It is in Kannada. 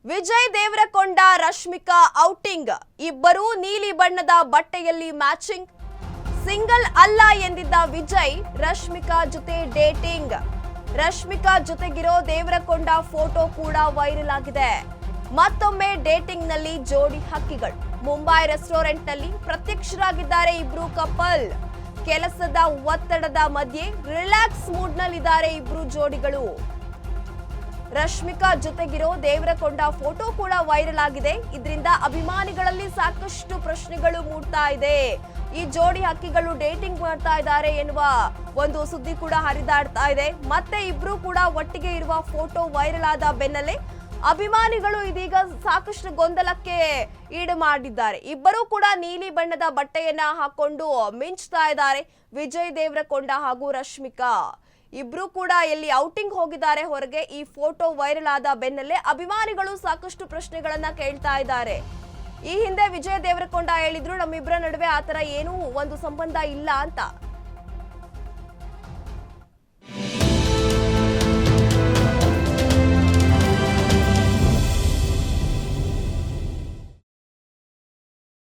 ವಿಜಯ್ ದೇವರಕೊಂಡ ರಶ್ಮಿಕಾ ಔಟಿಂಗ್ ಇಬ್ಬರೂ ನೀಲಿ ಬಣ್ಣದ ಬಟ್ಟೆಯಲ್ಲಿ ಮ್ಯಾಚಿಂಗ್ ಸಿಂಗಲ್ ಅಲ್ಲ ಎಂದಿದ್ದ ವಿಜಯ್ ರಶ್ಮಿಕಾ ಜೊತೆ ಡೇಟಿಂಗ್ ರಶ್ಮಿಕಾ ಜೊತೆಗಿರೋ ದೇವರಕೊಂಡ ಫೋಟೋ ಕೂಡ ವೈರಲ್ ಆಗಿದೆ ಮತ್ತೊಮ್ಮೆ ಡೇಟಿಂಗ್ ನಲ್ಲಿ ಜೋಡಿ ಹಕ್ಕಿಗಳು ಮುಂಬೈ ರೆಸ್ಟೋರೆಂಟ್ ನಲ್ಲಿ ಪ್ರತ್ಯಕ್ಷರಾಗಿದ್ದಾರೆ ಇಬ್ರು ಕಪಲ್ ಕೆಲಸದ ಒತ್ತಡದ ಮಧ್ಯೆ ರಿಲ್ಯಾಕ್ಸ್ ಮೂಡ್ ನಲ್ಲಿದ್ದಾರೆ ಇಬ್ರು ಜೋಡಿಗಳು ರಶ್ಮಿಕಾ ಜೊತೆಗಿರೋ ದೇವರಕೊಂಡ ಫೋಟೋ ಕೂಡ ವೈರಲ್ ಆಗಿದೆ ಇದರಿಂದ ಅಭಿಮಾನಿಗಳಲ್ಲಿ ಸಾಕಷ್ಟು ಪ್ರಶ್ನೆಗಳು ಮೂಡ್ತಾ ಇದೆ ಈ ಜೋಡಿ ಹಕ್ಕಿಗಳು ಡೇಟಿಂಗ್ ಮಾಡ್ತಾ ಇದ್ದಾರೆ ಎನ್ನುವ ಒಂದು ಸುದ್ದಿ ಕೂಡ ಹರಿದಾಡ್ತಾ ಇದೆ ಮತ್ತೆ ಇಬ್ರು ಕೂಡ ಒಟ್ಟಿಗೆ ಇರುವ ಫೋಟೋ ವೈರಲ್ ಆದ ಬೆನ್ನಲ್ಲೇ ಅಭಿಮಾನಿಗಳು ಇದೀಗ ಸಾಕಷ್ಟು ಗೊಂದಲಕ್ಕೆ ಈಡು ಮಾಡಿದ್ದಾರೆ ಇಬ್ಬರೂ ಕೂಡ ನೀಲಿ ಬಣ್ಣದ ಬಟ್ಟೆಯನ್ನ ಹಾಕೊಂಡು ಮಿಂಚ್ತಾ ಇದ್ದಾರೆ ವಿಜಯ್ ದೇವರಕೊಂಡ ಹಾಗೂ ರಶ್ಮಿಕಾ ಇಬ್ರು ಕೂಡ ಎಲ್ಲಿ ಔಟಿಂಗ್ ಹೋಗಿದ್ದಾರೆ ಹೊರಗೆ ಈ ಫೋಟೋ ವೈರಲ್ ಆದ ಬೆನ್ನಲ್ಲೇ ಅಭಿಮಾನಿಗಳು ಸಾಕಷ್ಟು ಪ್ರಶ್ನೆಗಳನ್ನ ಕೇಳ್ತಾ ಇದ್ದಾರೆ ಈ ಹಿಂದೆ ವಿಜಯ್ ದೇವರಕೊಂಡ ಹೇಳಿದ್ರು ನಮ್ಮಿಬ್ಬರ ನಡುವೆ ಆತರ ಏನೂ ಒಂದು ಸಂಬಂಧ ಇಲ್ಲ ಅಂತ